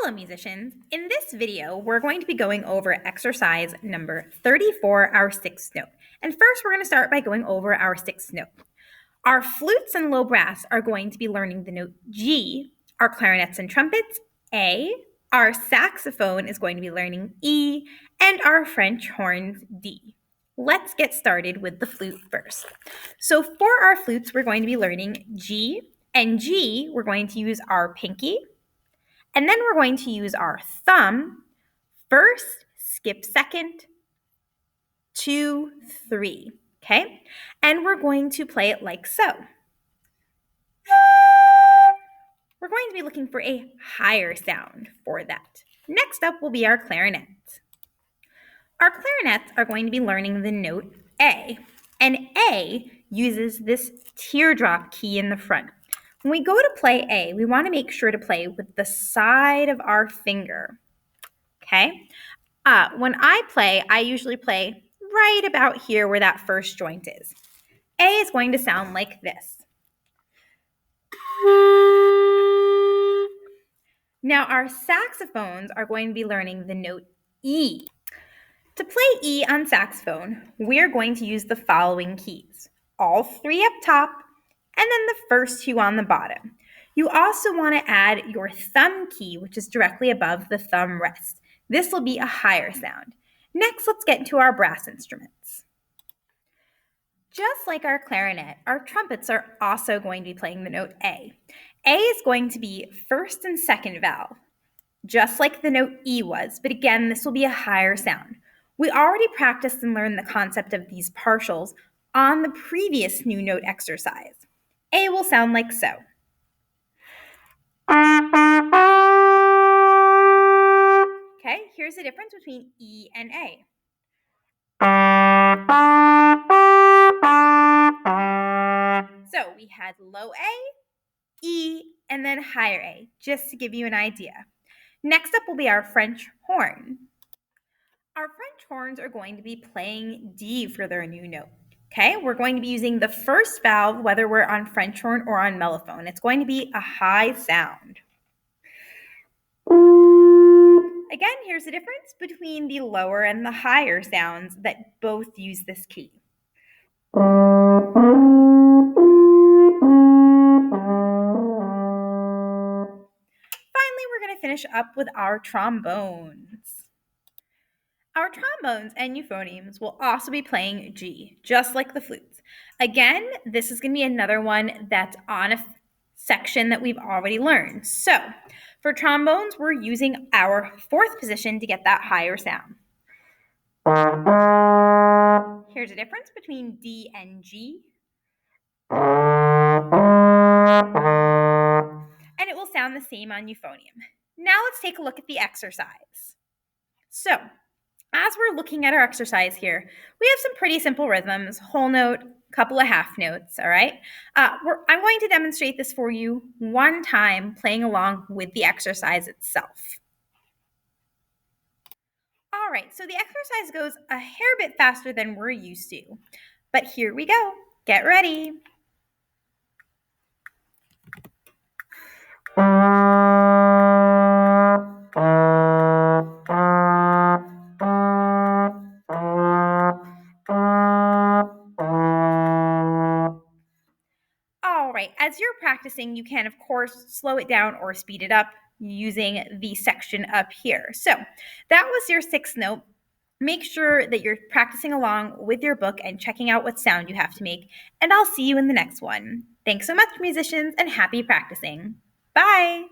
Hello musicians, in this video we're going to be going over exercise number 34, our sixth note. And first we're going to start by going over our sixth note. Our flutes and low brass are going to be learning the note G, our clarinets and trumpets A, our saxophone is going to be learning E, and our French horns D. Let's get started with the flute first. So for our flutes we're going to be learning G, and G we're going to use our pinky, and then we're going to use our thumb, first, skip second, 2, 3, okay? And we're going to play it like so. We're going to be looking for a higher sound for that. Next up will be our clarinets. Our clarinets are going to be learning the note A, and A uses this teardrop key in the front. When we go to play A, we want to make sure to play with the side of our finger, okay? When I play, I usually play right about here where that first joint is. A is going to sound like this. Now our saxophones are going to be learning the note E. To play E on saxophone, we're going to use the following keys. All 3 up top, and then the first 2 on the bottom. You also want to add your thumb key, which is directly above the thumb rest. This will be a higher sound. Next, let's get into our brass instruments. Just like our clarinet, our trumpets are also going to be playing the note A. A is going to be first and second valve, just like the note E was, but again, this will be a higher sound. We already practiced and learned the concept of these partials on the previous new note exercise. A will sound like so. Okay, here's the difference between E and A. So we had low A, E, and then higher A, just to give you an idea. Next up will be our French horn. Our French horns are going to be playing D for their new note. Okay, we're going to be using the first valve, whether we're on French horn or on mellophone. It's going to be a high sound. Again, here's the difference between the lower and the higher sounds that both use this key. Finally, we're going to finish up with our trombones. Our trombones and euphoniums will also be playing G, just like the flutes. Again, this is going to be another one that's on a section that we've already learned. So, for trombones, we're using our 4th position to get that higher sound. Here's a difference between D and G. And it will sound the same on euphonium. Now let's take a look at the exercise. So, as we're looking at our exercise here, we have some pretty simple rhythms, whole note, couple of half notes, all right? I'm going to demonstrate this for you one time, playing along with the exercise itself. All right, so the exercise goes a hair bit faster than we're used to, but here we go. Get ready. All right, as you're practicing, you can, of course, slow it down or speed it up using the section up here. So that was your 6th note. Make sure that you're practicing along with your book and checking out what sound you have to make, and I'll see you in the next one. Thanks so much, musicians, and happy practicing. Bye!